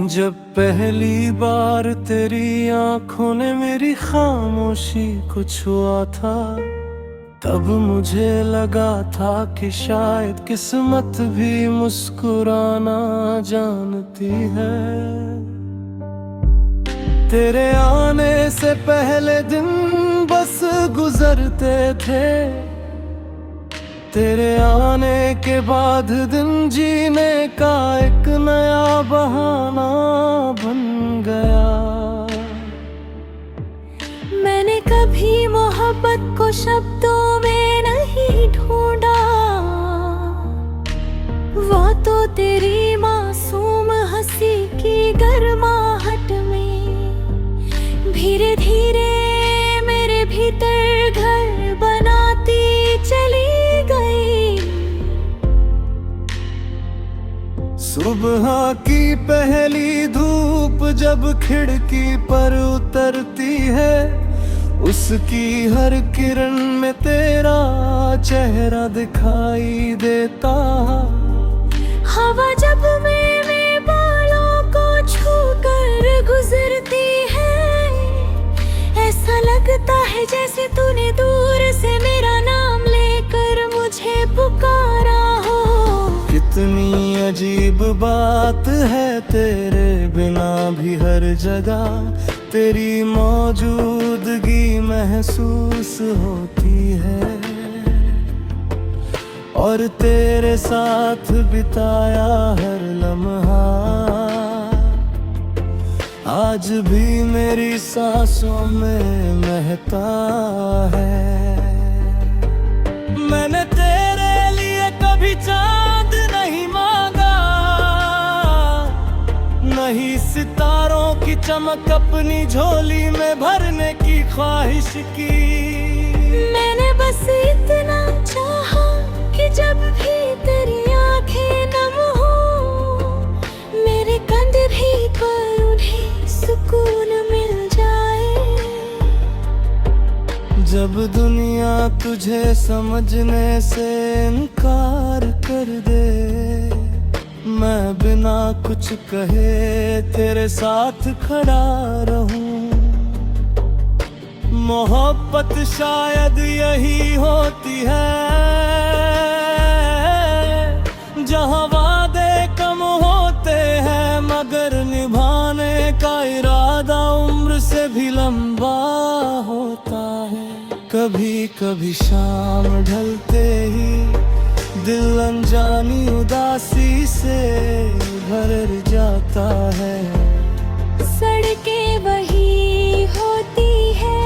जब पहली बार तेरी आंखों ने मेरी खामोशी को छुआ था, तब मुझे लगा था कि शायद किस्मत भी मुस्कुराना जानती है। तेरे आने से पहले दिन बस गुजरते थे, तेरे आने के बाद दिन जीने का एक नया बहाना बन गया। मैंने कभी मोहब्बत को शब्दों में नहीं ढूंढा, वो तो तेरी मासूम हंसी की गर्माहट में धीरे धीरे मेरे भीतर घर बनाती चली गई। सुबह की पहली धूप जब खिड़की पर उतरती है, उसकी हर किरण में तेरा चेहरा दिखाई देता। हवा जब मेरे बालों को छूकर गुजरती है, ऐसा लगता है जैसे तूने दूर से मेरा नाम लेकर मुझे पुकारा हो। कितनी अजीब बात है, तेरे बिना भी हर जगह तेरी मौजूदगी महसूस होती है, और तेरे साथ बिताया हर लम्हा आज भी मेरी सांसों में महकता है। मैंने तेरे लिए कभी चांद नहीं मांगा, नहीं सितारों की चमक अपनी झोली में भरने की ख्वाहिश की। मैंने बस इतना चाहा कि जब भी तेरी आंखें नम हो, मेरे कंधे पर उन्हें सुकून मिल जाए। जब दुनिया तुझे समझने से इनकार कर दे, मैं बिना कुछ कहे तेरे साथ खड़ा रहूं। मोहब्बत शायद यही होती है, जहां वादे कम होते हैं मगर निभाने का इरादा उम्र से भी लंबा होता है। कभी कभी शाम ढलते ही दिल अनजानी उदासी से भर जाता है। सड़कें वही होती है,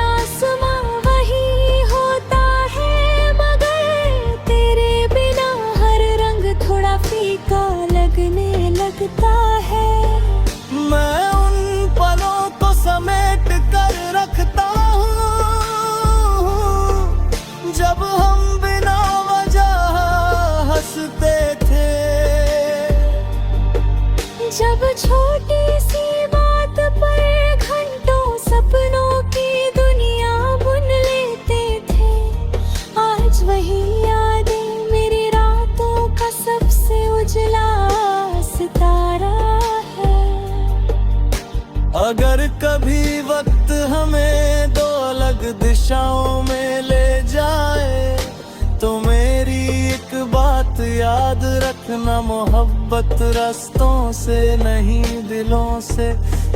आसमां वही होता है, मगर तेरे बिना हर रंग थोड़ा फीका लगने लगता है। मैं उन पलों को समेट कर रखता हूँ जब हम बिना वजह हंसते थे, जब छोटी सी बात पर घंटों सपनों की दुनिया बुन लेते थे। आज वही यादें मेरी रातों का सबसे उजला सितारा है। अगर कभी वक्त हमें दो अलग दिशाओं में ले जाए, तो मेरी एक बात याद रखना, मोहब्बत रास्तों से नहीं दिलों से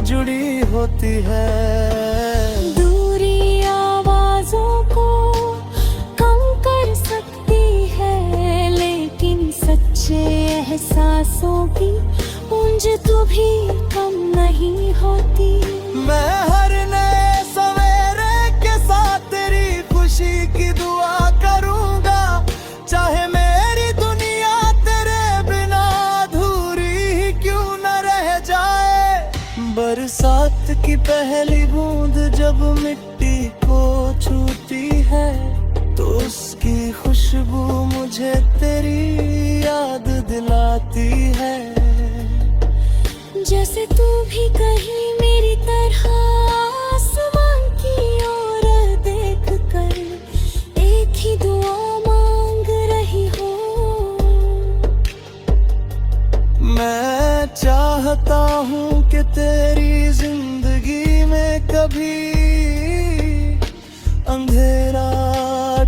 जुड़ी होती है। दूरी आवाजों को कम कर सकती है, लेकिन सच्चे एहसासों की गूंज तो भी कम नहीं होती। मैं हर नए सवेरे के साथ तेरी खुशी की दुआ करूंगा, चाहे मेरी दुनिया तेरे बिना अधूरी ही क्यों न रह जाए। बरसात की पहली बूंद जब मिट्टी को छूती है, तो उसकी खुशबू मुझे तेरी याद दिलाती है। जैसे तू भी कहीं मेरी तरह आसमान की ओर देख कर एक ही दुआ मांग रही हो। मैं चाहता हूँ कभी अंधेरा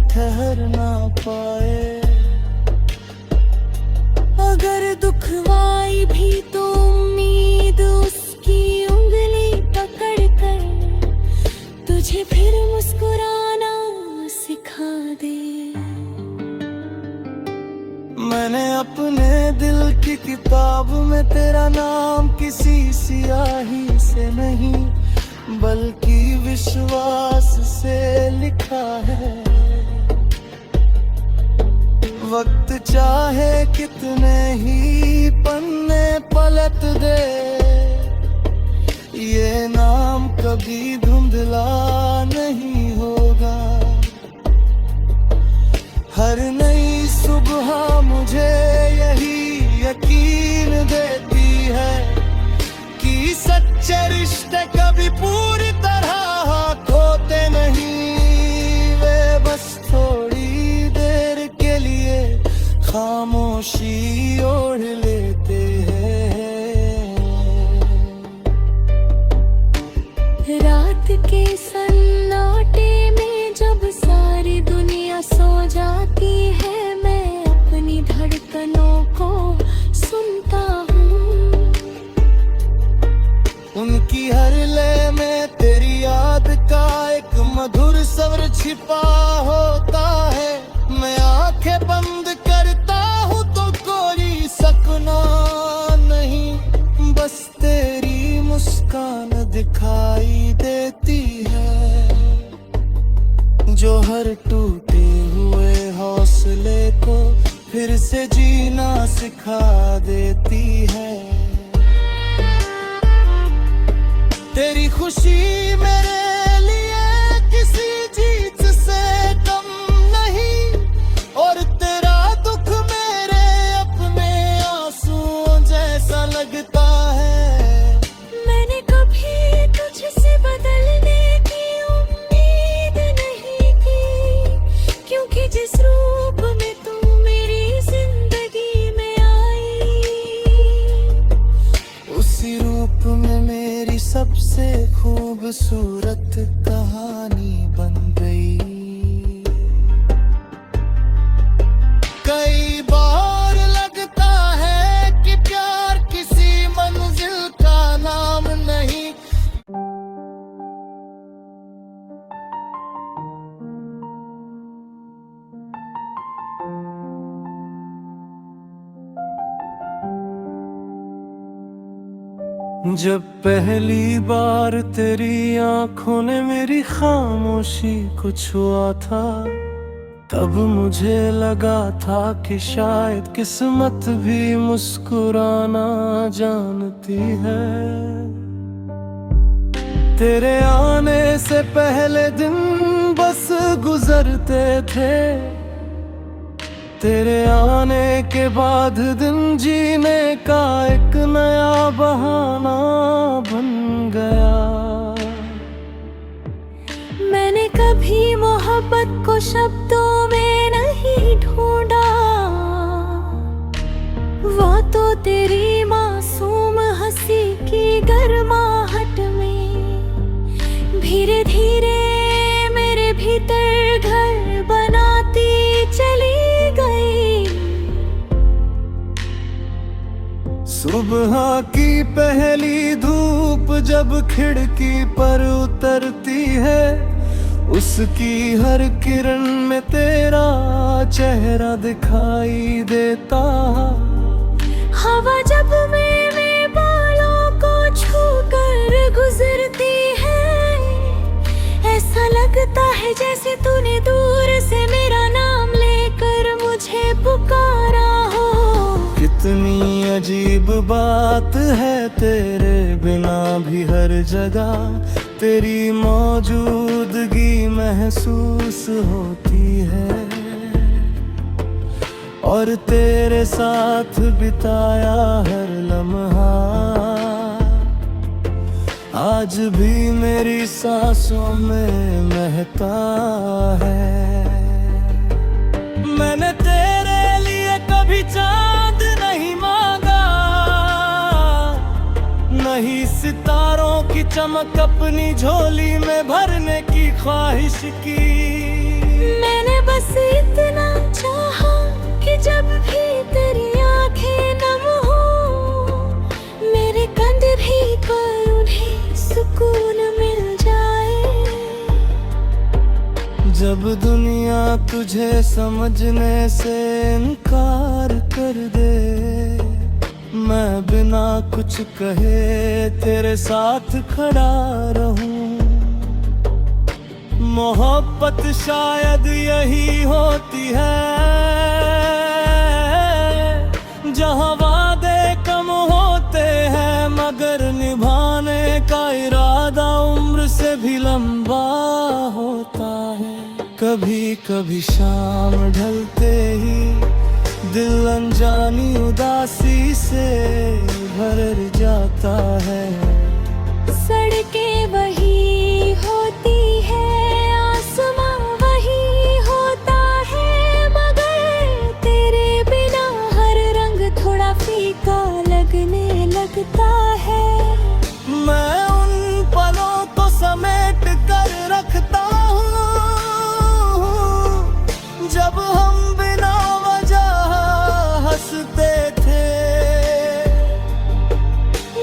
ठहर ना पाए। अगर दुखवाई भी तो उम्मीद उसकी उंगली पकड़ कर तुझे फिर मुस्कुराना सिखा दे। मैंने अपने दिल की किताब में तेरा नाम किसी सियाही से नहीं बल्कि विश्वास से लिखा है। वक्त चाहे कितने ही पन्ने पलट दे, ये नाम कभी धुंधला नहीं होगा। हर नई सुबह मुझे यही यकीन देती है कि सच्चे रिश्ते कभी पूरी तरह खोते नहीं। वे बस थोड़ी देर के लिए खामोशी ओढ़ लेते हैं। रात के सन्नाटे में जब सारी दुनिया सो जाती है, मैं अपनी धड़कनों को सुनता हूँ। उनकी हर लय में तेरी याद का एक मधुर स्वर छिपा होता है। मैं आंखें बंद करता हूँ तो कोई सपना नहीं, बस तेरी मुस्कान दिखाई देती है जो हर टूटे हुए हौसले को फिर से जीना सिखा देती है। तेरी खुशी मेरे लिए किसी जीत से कम नहीं, और तेरा दुख मेरे अपने आंसुओं जैसा लगता है। मैंने कभी तुझसे बदलने की उम्मीद नहीं की, क्योंकि जिस रूप में तू मेरी जिंदगी में आई, उसी रूप में मेरी सबसे खूबसूरत कहानी बन गई। कई बार लगता है कि प्यार किसी मंजिल का नाम नहीं। जब पहली बार तेरी आंखों ने मेरी खामोशी को छुआ था, तब मुझे लगा था कि शायद किस्मत भी मुस्कुराना जानती है। तेरे आने से पहले दिन बस गुजरते थे, तेरे आने के बाद दिन जीने का एक नया बहाना बन गया। मैंने कभी मोहब्बत को शब्दों में नहीं ढूंढा, वो तो तेरी मासूम हंसी की गर्माहट में धीरे धीरे मेरे भीतर घर बनाती चली गई। सुबह की पहली धूप जब खिड़की पर उतरती है, उसकी हर किरण में तेरा चेहरा दिखाई देता। हवा जब मेरे बालों को छूकर गुजरती है, ऐसा लगता है जैसे तूने दूर से मेरा नाम लेकर मुझे पुकारा हो। कितनी अजीब बात है, तेरे बिना भी हर जगह तेरी मौजूदगी महसूस होती है, और तेरे साथ बिताया हर लम्हा आज भी मेरी सांसों में महकता है। मैंने तेरे लिए कभी चांद नहीं मांगा, नहीं सितारों सपनों की चमक अपनी झोली में भरने की ख्वाहिश की। मैंने बस इतना चाहा कि जब भी तेरी आंखें नम हो, मेरे कंधे भी पर उन्हें सुकून मिल जाए। जब दुनिया तुझे समझने से इनकार कर दे, मैं बिना कुछ कहे तेरे साथ खड़ा रहूं। मोहब्बत शायद यही होती है, जहां वादे कम होते हैं मगर निभाने का इरादा उम्र से भी लंबा होता है। कभी कभी शाम ढलते ही दिल अनजानी उदासी से भर जाता है। सड़कें वही होती है, आसमां वही होता है, मगर तेरे बिना हर रंग थोड़ा फीका लगने लगता है। मैं उन पलों को समेट कर रखता हूँ जब हम बिना वजह हंसते थे।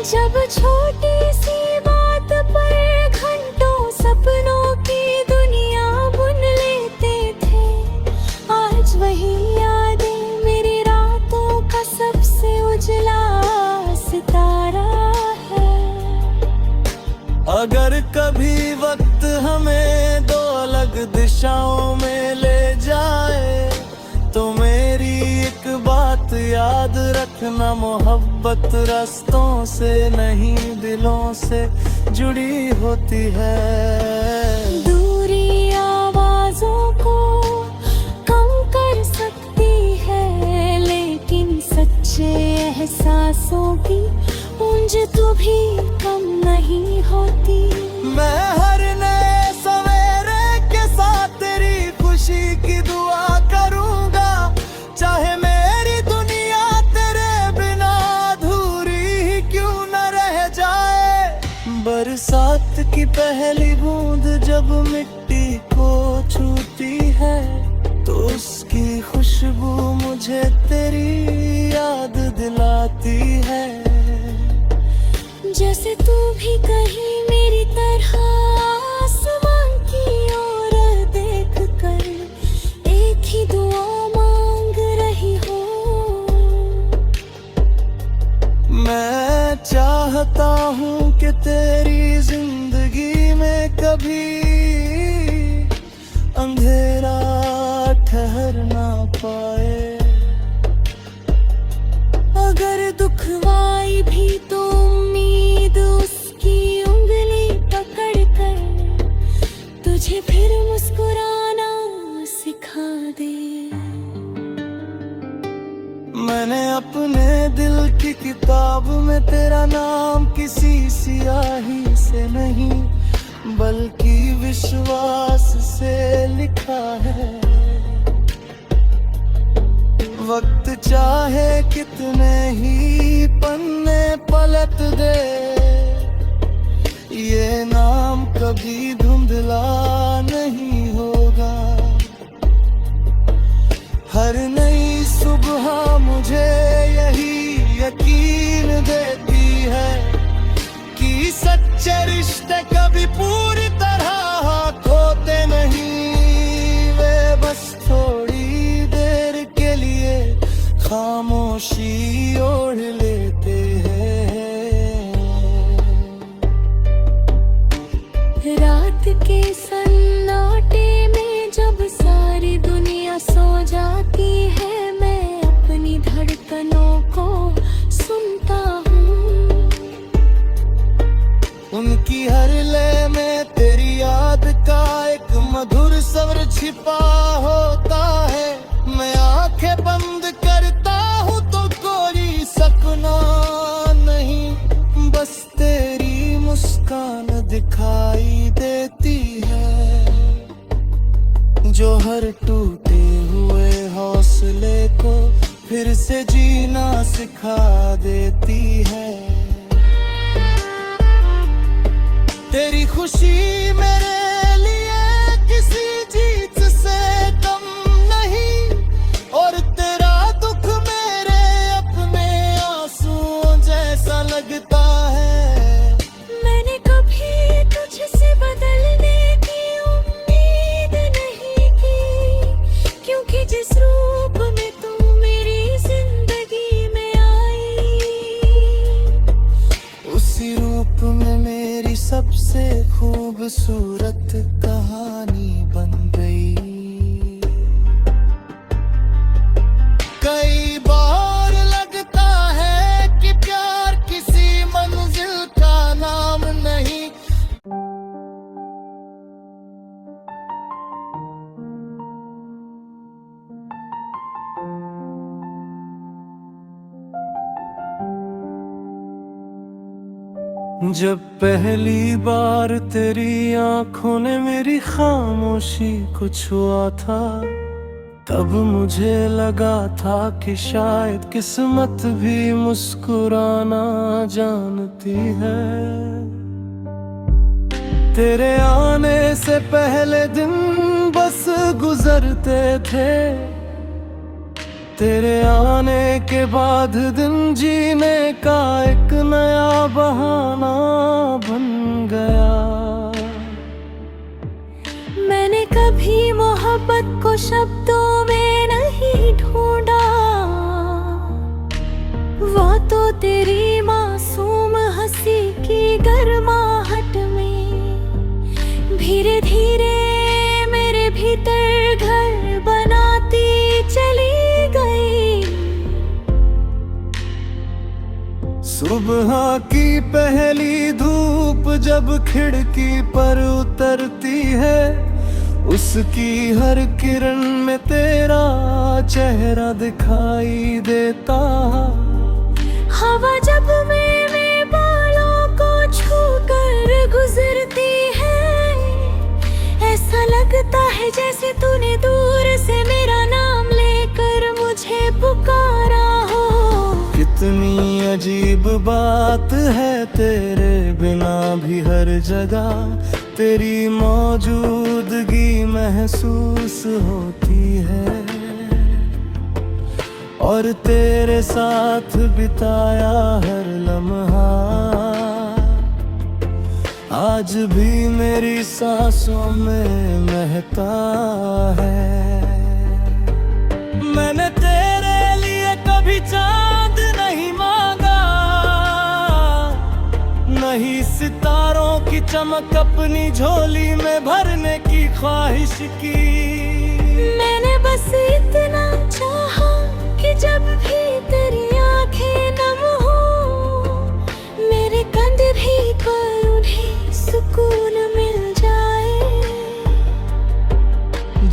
जब छोटी सी बात पर घंटों सपनों की दुनिया बुन लेते थे, आज वही यादें मेरी रातों का सबसे उजला सितारा है। अगर कभी वक्त हमें दो अलग दिशाओं में ले जाए, तो मेरी एक बात याद रखना, मोहब्बत रास्तों से नहीं दिलों से जुड़ी होती है। दूरी आवाजों को कम कर सकती है, लेकिन सच्चे एहसासों की गूंज तो भी कम नहीं होती। मैं हर नए सवेरे के साथ तेरी खुशी की दुआ करूंगा, चाहे मेरी दुनिया तेरे बिना अधूरी ही क्यों न रह जाए। बरसात की पहली बूंद जब मिट्टी को छूती है, तो उसकी खुशबू मुझे तेरी याद दिलाती है। जैसे तू भी कहीं मेरी तरह आसमान की ओर देख कर एक ही दुआ मांग रही हो। मैं चाहता हूँ कि तेरी जिंदगी में कभी अंधेरा ठहर ना पाए। अगर दुखवाई भी तो उम्मीद उसकी उंगली पकड़ कर तुझे फिर मुस्कुराना सिखा दे। मैंने अपने दिल की किताब में तेरा नाम किसी सियाही से नहीं, बल्कि विश्वास से लिखा है। वक्त चाहे कितने ही पन्ने पलट दे, ये नाम कभी धुंधला नहीं होगा। हर नई सुबह मुझे यही यकीन देती है कि सच्चे रिश्ते कभी पूरी तरह हाथ होते नहीं, वे बस थोड़ी देर के लिए खामोशी ओढ़ लेते हैं। रात के सन्नाटे में जब सारी दुनिया सो जाती है, मैं अपनी धड़कनों को सुनता हूँ। उनकी हर लय में तेरी याद का एक मधुर स्वर छिपा होता है। मैं आंखें बंद करता हूँ तो कोई सपना नहीं, बस तेरी मुस्कान दिखाई देती है, जो हर टूटे हुए हौसले को फिर से जीना सिखा देती है। तेरी खुशी मेरे लिए किसी जीत से कम नहीं, और तेरा दुख मेरे अपने आंसुओं जैसा लगता है। मैंने कभी तुझसे बदलने की उम्मीद नहीं की, क्योंकि जिस रूप में तू मेरी जिंदगी में आई, उसी रूप में मेरी सबसे खूबसूरत कहानी बन गई। कई बार लगता है कि प्यार किसी मंजिल का नाम नहीं। जब पहली बार तेरी आंखों ने मेरी खामोशी को छुआ था, तब मुझे लगा था कि शायद किस्मत भी मुस्कुराना जानती है। तेरे आने से पहले दिन बस गुजरते थे, तेरे आने के बाद दिन जीने का एक नया बहाना बन गया। मैंने कभी मोहब्बत को शब्दों में नहीं ढूंढा, वो तो तेरी मासूम हंसी की गर्माहट में धीरे धीरे मेरे भीतर घर बनाती चली गई। सुबह की पहली धूप जब खिड़की पर उतरती है, उसकी हर किरण में तेरा चेहरा दिखाई देता। हवा जब मेरे बालों को छूकर गुजरती है, ऐसा लगता है जैसे तूने दूर से मेरा नाम लेकर मुझे पुकारा हो। कितनी अजीब बात है, तेरे बिना भी हर जगह तेरी मौजूदगी महसूस होती है, और तेरे साथ बिताया हर लम्हा आज भी मेरी सांसों में महकता है। मैंने तेरे लिए कभी चांद नहीं मांगा, नहीं सितारों की चमक अपनी झोली में भरने की ख्वाहिश की। मैंने बस इतना चाहा कि जब भी तेरी आंखें नम हो, मेरे कंधे पर उन्हें सुकून मिल जाए।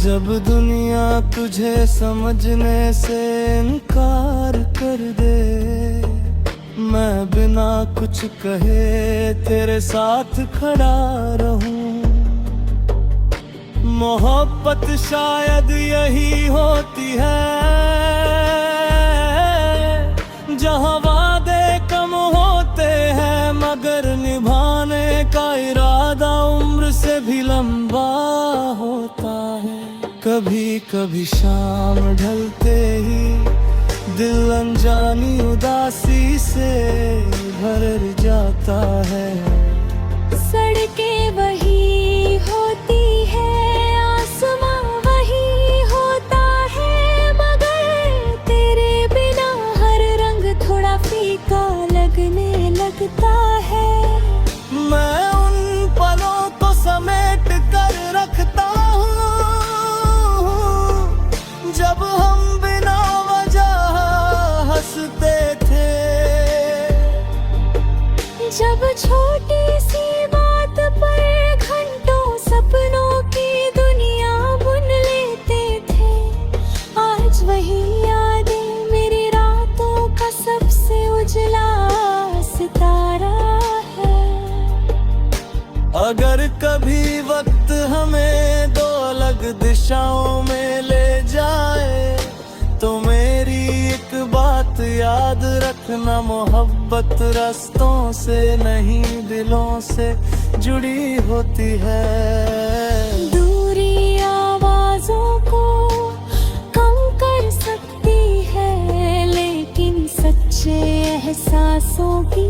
जब दुनिया तुझे समझने से इनकार कर दे, मैं बिना कुछ कहे तेरे साथ खड़ा रहूं। मोहब्बत शायद यही होती है, जहां वादे कम होते हैं मगर निभाने का इरादा उम्र से भी लंबा होता है। कभी कभी शाम ढलते ही दिल अनजानी उदासी से भर जाता है। सड़कें वही होती है, आसमां वही होता है, मगर तेरे बिना हर रंग थोड़ा फीका लगने लगता है। मैं उन पलों को समेट कर रखता हूँ जब हम बिना वजह हंसते थे, जब छोटी सी बात पर घंटों सपनों की दुनिया बुन लेते थे। आज वही यादें मेरी रातों का सबसे उजला सितारा है। अगर कभी वक्त हमें दो अलग दिशाओं में ले जाए, तो मेरी एक बात याद रखना, मोहब्बत रास्तों से नहीं दिलों से जुड़ी होती है। दूरी आवाजों को कम कर सकती है, लेकिन सच्चे एहसासों की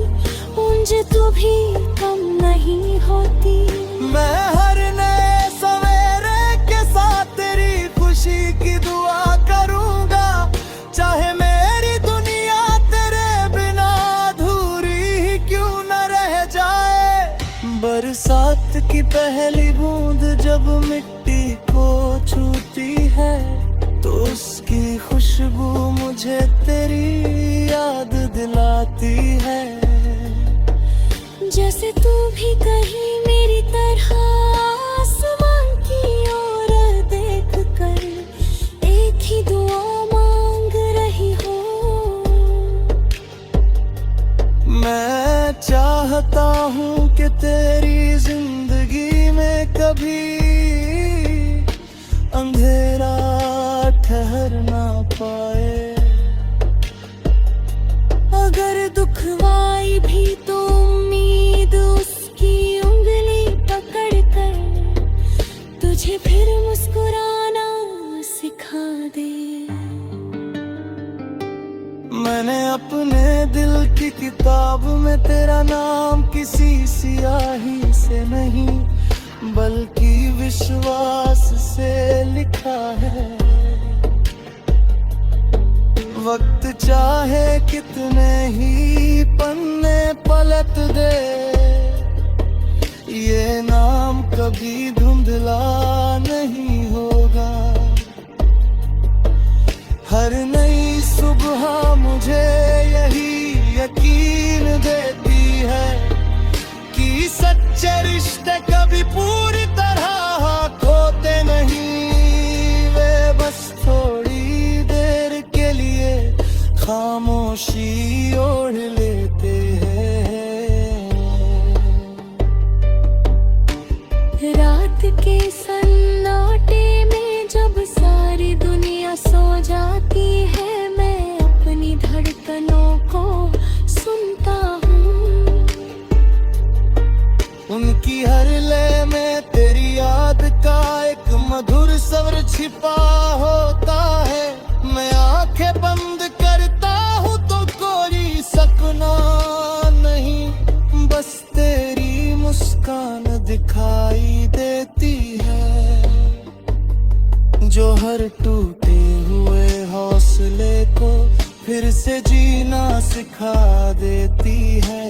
गूंज तो भी कम नहीं होती। मैं हर नए सवेरे के साथ तेरी खुशी की दुआ करूंगा, चाहे मेरी दुनिया तेरे बिना अधूरी ही क्यों न रह जाए। बरसात की पहली बूंद जब मिट्टी को छूती है, तो उसकी खुशबू मुझे तेरी याद दिलाती है। जैसे तू भी कहीं मेरी तरह आसमान की ओर देख कर एक ही दुआ मांग रही हो। मैं चाहता हूँ कि तेरी जिंदगी में कभी अंधेरा ठहर ना पाए। अगर दुखवाई भी तो उम्मीद उसकी उंगली पकड़ कर तुझे फिर मुस्कुराना सिखा दे। मैंने अपने दिल की किताब में तेरा नाम किसी सियाही से नहीं, बल्कि विश्वास से लिखा है। वक्त चाहे कितने ही पन्ने पलट दे, ये नाम कभी धुंधला नहीं होगा। हर नई सुबह मुझे यही यकीन देती है कि सच्चे रिश्ते कभी पूरी तरह खोते नहीं, वे बस थोड़ी देर के लिए खामोशी ओढ़ लेते हैं। रात के सन्नाटे में जब सारी दुनिया सो जाती है, मैं अपनी धड़कनों को सुनता हूँ। उनकी हर लय में तेरी याद का एक मधुर स्वर छिपा होता है। मैं आंखें बंद करता हूँ तो कोई सपना नहीं, बस तेरी मुस्कान दिखाई देती है, जो हर टूटे हुए हौसले को फिर से जीना सिखा देती है।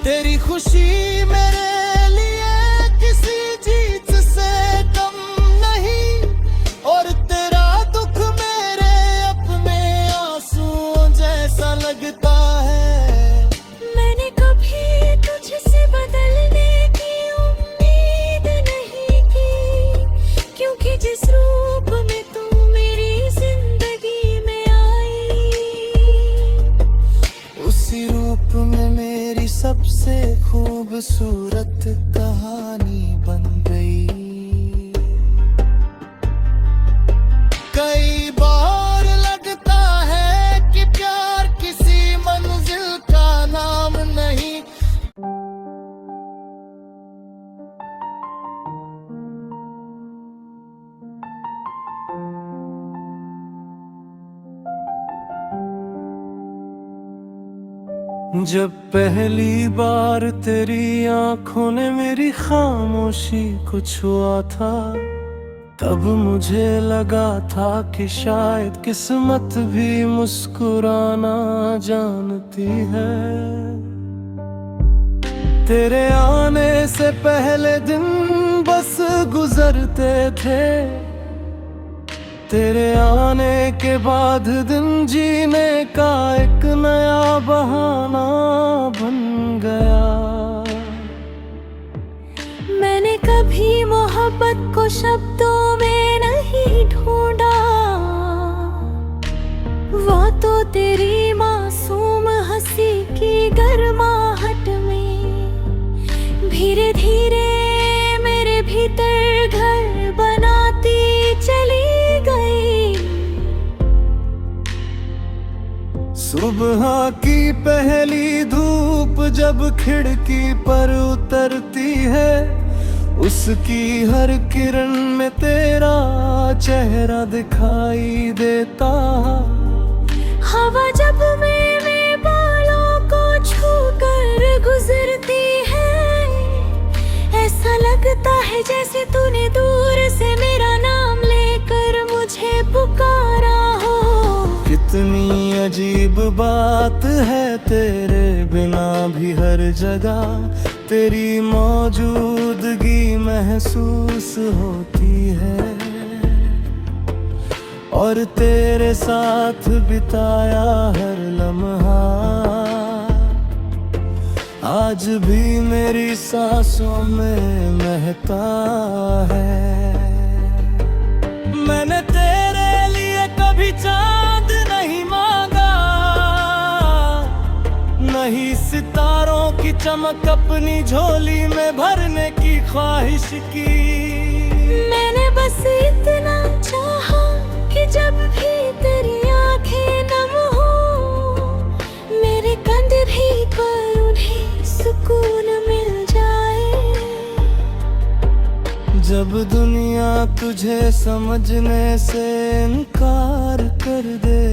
तेरी खुशी मेरे लिए किसी जीत से कम नहीं, और तेरा दुख मेरे अपने आंसुओं जैसा लगता है। मैंने कभी तुझसे बदलने की उम्मीद नहीं की, क्योंकि जिस रूप में तू मेरी जिंदगी में आई, उसी रूप में मेरी सबसे खूबसूरत कहानी बन गई। कई बार लगता है कि प्यार किसी मंजिल का नाम नहीं। जब पहली बार तेरी आंखों ने मेरी खामोशी को छुआ था, तब मुझे लगा था कि शायद किस्मत भी मुस्कुराना जानती है। तेरे आने से पहले दिन बस गुजरते थे, तेरे आने के बाद दिन जीने का एक नया बहाना बन गया। मैंने कभी मोहब्बत को शब्दों में नहीं ढूंढा, वो तो तेरी मासूम हंसी की गर्माहट में धीरे धीरे मेरे भीतर घर बनाती चली गई। सुबह की पहली धूप जब खिड़की पर उतरती है, उसकी हर किरण में तेरा चेहरा दिखाई देता। हवा जब मेरे बालों को छूकर गुजरती है, ऐसा लगता है जैसे तूने दूर से मेरा नाम लेकर मुझे पुकारा हो। कितनी अजीब बात है, तेरे बिना भी हर जगह तेरी मौजूदगी महसूस होती है। और तेरे साथ बिताया हर लम्हा आज भी मेरी सांसों में महकता है। मैंने तेरे लिए कभी चांद नहीं मांगा, नहीं सितारों की चमक अपनी झोली में भरने की ख्वाहिश की। मैंने बस इतना चाहा कि जब भी तेरी आंखें नम हो, मेरे कंधे पर उन्हें सुकून मिल जाए। जब दुनिया तुझे समझने से इनकार कर दे,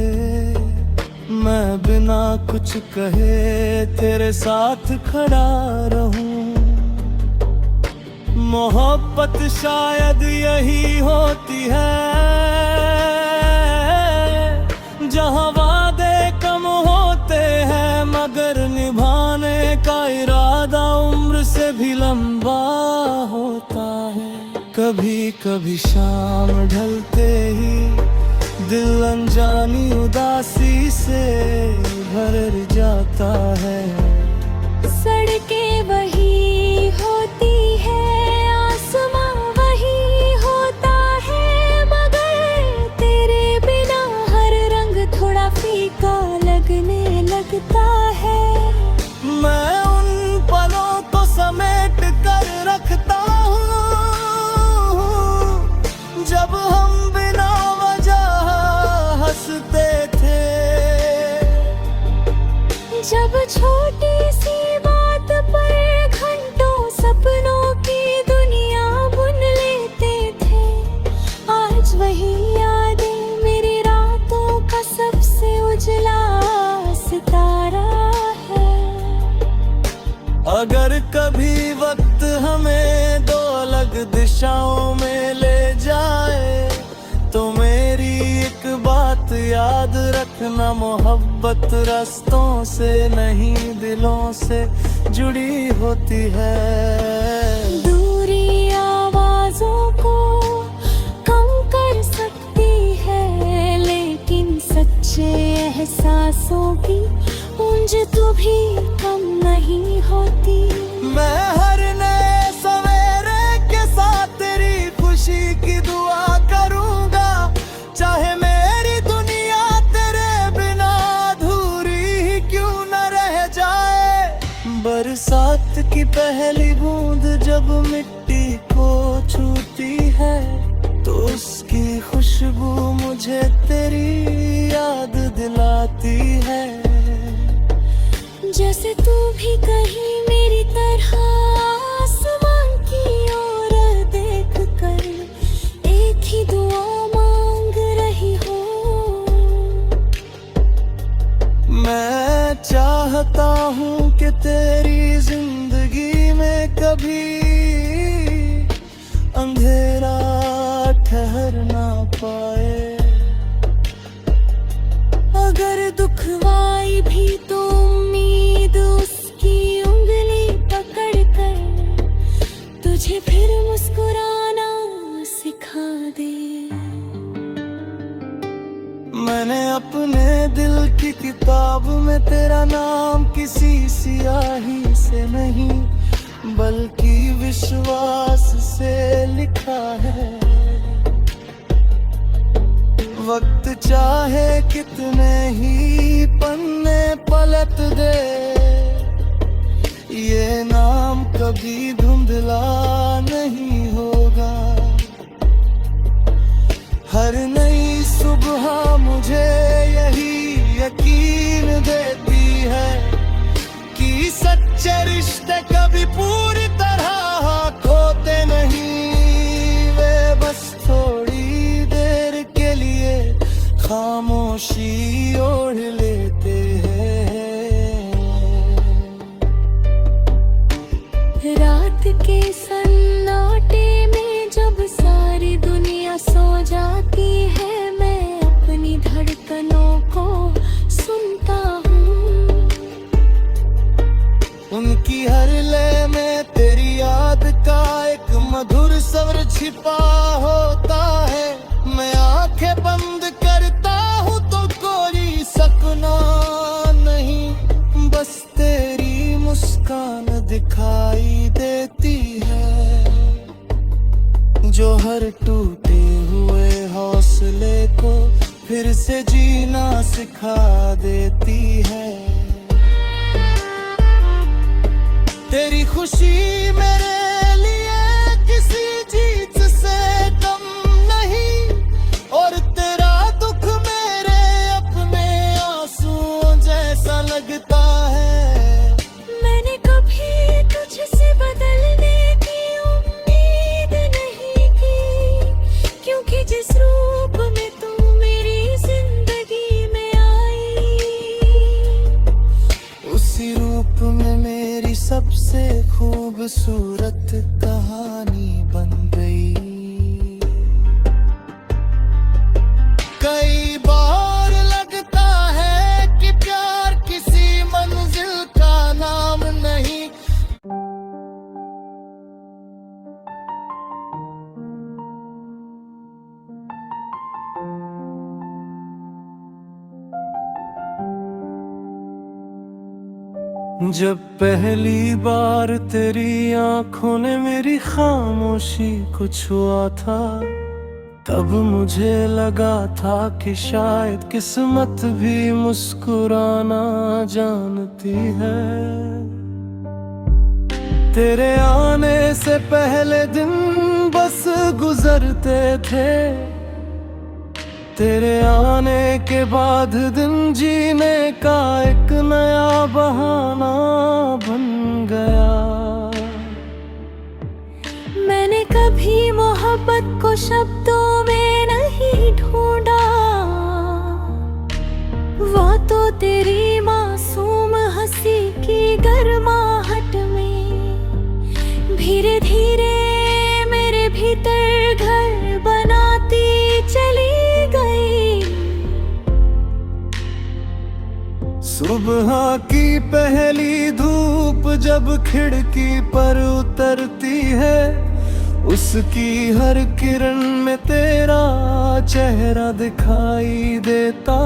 मैं बिना कुछ कहे तेरे साथ खड़ा रहूं। मोहब्बत शायद यही होती है, जहां वादे कम होते हैं मगर निभाने का इरादा उम्र से भी लंबा होता है। कभी कभी शाम ढलते ही दिल अनजानी उदासी से भर जाता है। सड़कें वही होती है, आसमां वही होता है, मगर तेरे बिना हर रंग थोड़ा फीका लगने लगता है। मैं उन पलों को समेट कर रखता हूँ जब हम बिना वजह हंसते थे। जब छोटी सी बात पर घंटों सपनों की दुनिया बुन लेते थे, आज वही यादें मेरी रातों का सबसे उजला सितारा है। अगर कभी वक्त हमें दो अलग दिशाओं में ले जाए, तो मेरी एक बात याद रखना, मोहब्बत रास्तों से नहीं दिलों से जुड़ी होती है। दूरी आवाजों को कम कर सकती है, लेकिन सच्चे एहसासों की गूंज तो भी कम नहीं होती। मैं हर नए सवेरे के साथ तेरी खुशी की दुआ करूंगा, चाहे मेरी दुनिया तेरे बिना अधूरी ही क्यों न रह जाए। बरसात की पहली बूंद जब मिट्टी को छूती है, तो उसकी खुशबू मुझे तेरी याद दिलाती है। जैसे तू भी कहीं मेरी तरह आसमान की ओर देख कर एक ही दुआ मांग रही हो। मैं चाहता हूँ कि तेरी जिंदगी में कभी अंधेरा ठहर ना पाए। अगर दुखवाई भी तो उम्मीद उसकी उंगली पकड़ कर तुझे फिर मुस्कुराना सिखा दे। मैंने अपने दिल की किताब में तेरा नाम किसी सियाही से नहीं, बल्कि विश्वास से लिखा है। वक्त चाहे कितने ही पन्ने पलट दे, ये नाम कभी धुंधला नहीं होगा। हर नई सुबह मुझे यही यकीन देती है कि सच्चे रिश्ते कभी पूरी तरह खोते नहीं। वे बस थोड़ी देर के लिए खामोशी ओढ़ लेते हैं। रात के सन्नाटे में जब सारी दुनिया सो जाती है, मैं अपनी धड़कनों को सुनता हूँ। उनकी हर लय में तेरी याद का एक मधुर स्वर छिपा होता है। मैं आंखें बंद करता हूँ तो कोई सपना नहीं, बस तेरी मुस्कान दिखाई देती है, जो हर टूटे हुए हौसले को फिर से जीना सिखा देती है। तेरी खुशी मेरे लिए किसी जीत से कम नहीं, और तेरा दुख मेरे अपने आंसुओं जैसा लगता है। मैंने कभी तुझसे बदलने की उम्मीद नहीं की, क्योंकि जिस रूप में तू मेरी जिंदगी में आई, उसी रूप में मेरी सबसे खूबसूरत कहानी बन गई। कई बार लगता है कि प्यार किसी मंजिल का नाम नहीं। जब पहली बार तेरी आंखों ने मेरी खामोशी को छुआ था, तब मुझे लगा था कि शायद किस्मत भी मुस्कुराना जानती है। तेरे आने से पहले दिन बस गुजरते थे, तेरे आने के बाद दिन जीने का एक नया बहाना बन गया। मैंने कभी मोहब्बत को शब्दों में नहीं ढूंढा, वो तो तेरी मासूम हंसी की गर्माहट में धीरे धीरे मेरे भीतर घर बनाती चली गई। सुबह की पहली धूप जब खिड़की पर उतरती है, उसकी हर किरण में तेरा चेहरा दिखाई देता।